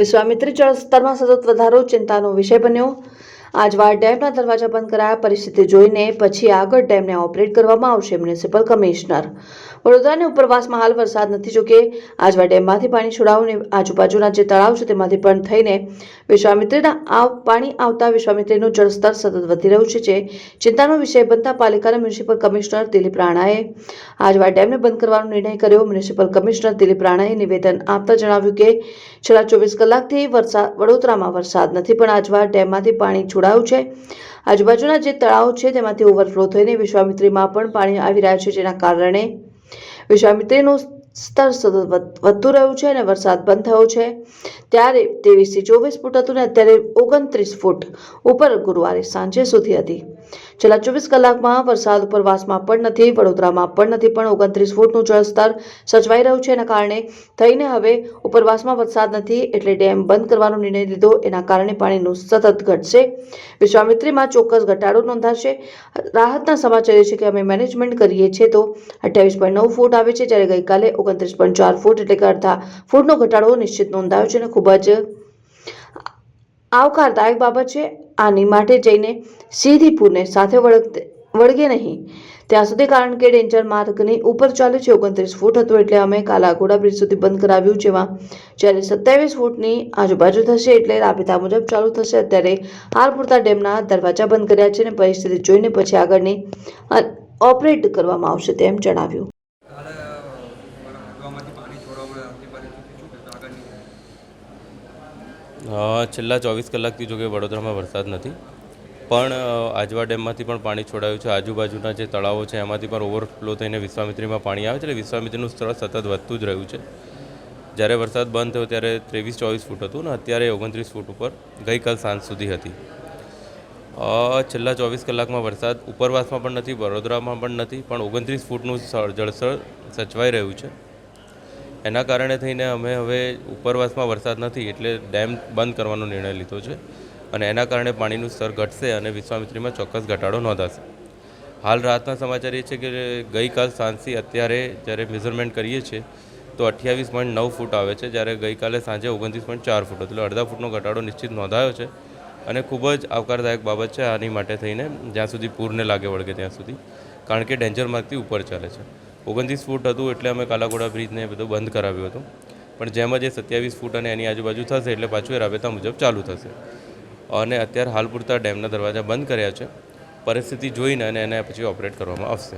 વિશ્વામિત્રી જળસ્તરમાં સતત વધારો ચિંતાનો વિષય બન્યો। આજવા ડેમના દરવાજા બંધ કરાયા। પરિસ્થિતિ જોઈને પછી આગળ ડેમને ઓપરેટ કરવામાં આવશે। મ્યુનિસિપલ કમિશનર વડોદરાની ઉપરવાસમાં હાલ વરસાદ નથી, જોકે આજવા ડેમમાંથી પાણી છોડાવને આજુબાજુના જે તળાવ છે તેમાંથી પણ થઈને વિશ્વામિત્રીના પાણી આવતા વિશ્વામિત્રીનું જળસ્તર સતત વધી રહ્યું છે, જે ચિંતાનો વિષય બનતા પાલિકાના મ્યુનિસિપલ કમિશનર દિલીપ રાણાએ આજવા ડેમને બંધ કરવાનો નિર્ણય કર્યો। મ્યુનિસિપલ કમિશનર દિલીપ રાણાએ નિવેદન આપતા જણાવ્યું કે છેલ્લા 24 કલાકથી વડોદરામાં વરસાદ નથી, પણ આજવા ડેમમાંથી પાણી છોડાયું છે। આજુબાજુના જે તળાવ છે તેમાંથી ઓવરફ્લો થઈને વિશ્વામિત્રીમાં પણ પાણી આવી રહ્યા છે, જેના કારણે વિશ્વામિત્રીનું સ્તર સતત વધતું રહ્યું છે અને વરસાદ બંધ થયો છે ત્યારે 23 થી 24 ફૂટ હતું ને અત્યારે 29 ફૂટ ઉપર ગુરુવારે સાંજે સુધી હતી। છેલ્લા 24 કલાકમાં વરસાદ ઉપરવાસમાં પણ નથી, વડોદરામાં પણ નથી, પણ 29 ફૂટનું જળસ્તર સચવાઈ રહ્યું છે। એના કારણે થઈને હવે ઉપરવાસમાં વરસાદ નથી એટલે ડેમ બંધ કરવાનો નિર્ણય લીધો। એના કારણે પાણીનું સતત ઘટશે, વિશ્વામિત્રીમાં ચોક્કસ ઘટાડો નોંધાશે। રાહતના સમાચાર એ છે કે અમે મેનેજમેન્ટ કરીએ છીએ તો 28.9 ફૂટ આવે છે, જ્યારે ગઈકાલે 29.4 ફૂટ એટલે કે અડધા ફૂટનો ઘટાડો નિશ્ચિત નોંધાયો છે અને ખૂબ જ આવકારદાયક બાબત છે। આની માટે જઈને સીધી પૂરને સાથે વળગે નહીં ત્યાં સુધી, કારણ કે ડેન્જર માર્ગની ઉપર ચાલે છે। 29 ફૂટ હતું એટલે અમે કાલાઘોડા બ્રિજ સુધી બંધ કરાવ્યું, જ્યારે 27 ફૂટની આજુબાજુ થશે એટલે રાબેતા મુજબ ચાલુ થશે। અત્યારે હાલ પૂરતા ડેમના દરવાજા બંધ કર્યા છે અને પરિસ્થિતિ જોઈને પછી આગળની ઓપરેટ કરવામાં આવશે તેમ જણાવ્યું। છેલ્લા 24 કલાકથી જો કે વડોદરામાં વરસાદ નથી, પણ આજવા ડેમમાંથી પણ પાણી છોડાયું છે। આજુબાજુના જે તળાવો છે એમાંથી પણ ઓવરફ્લો થઈને વિશ્વામિત્રીમાં પાણી આવે છે એટલે વિશ્વામિત્રીનું સ્તર સતત વધતું જ રહ્યું છે। જ્યારે વરસાદ બંધ થયો ત્યારે 23-24 ફૂટ હતું ને અત્યારે 29 ફૂટ ઉપર ગઈકાલ સાંજ સુધી હતી। છેલ્લા 24 કલાકમાં વરસાદ ઉપરવાસમાં પણ નથી, વડોદરામાં પણ નથી, પણ 29 ફૂટનું જળસ્તર સચવાઈ રહ્યું છે। એના કારણે થઈને અમે હવે ઉપરવાસમાં વરસાદ નથી એટલે ડેમ બંધ કરવાનો નિર્ણય લીધો છે અને એના કારણે પાણીનું સ્તર ઘટશે અને વિશ્વામિત્રીમાં ચોક્કસ ઘટાડો નોંધાશે। હાલ રાતના સમાચાર એ છે કે ગઈકાલ સાંજથી અત્યારે જ્યારે મેઝરમેન્ટ કરીએ છીએ તો 28.9 ફૂટ આવે છે, જ્યારે ગઈકાલે સાંજે 29.4 ફૂટ, એટલે અડધા ફૂટનો ઘટાડો નિશ્ચિત નોંધાયો છે અને ખૂબ જ આવકારદાયક બાબત છે આની માટે થઈને, જ્યાં સુધી પૂરને લાગે વળગે ત્યાં સુધી, કારણ કે ડેન્જર માર્ગથી ઉપર ચાલે છે। 29 ફૂટ હતું એટલે અમે કાલાઘોડા બ્રિજને બધું બંધ કરાવ્યું હતું, પણ જેમ જ એ 27 ફૂટ અને એની આજુબાજુ થશે એટલે પાછું એ રાબેતા મુજબ ચાલુ થશે અને અત્યારે હાલ પૂરતા ડેમના દરવાજા બંધ કર્યા છે। પરિસ્થિતિ જોઈને અને એને પછી ઓપરેટ કરવામાં આવશે।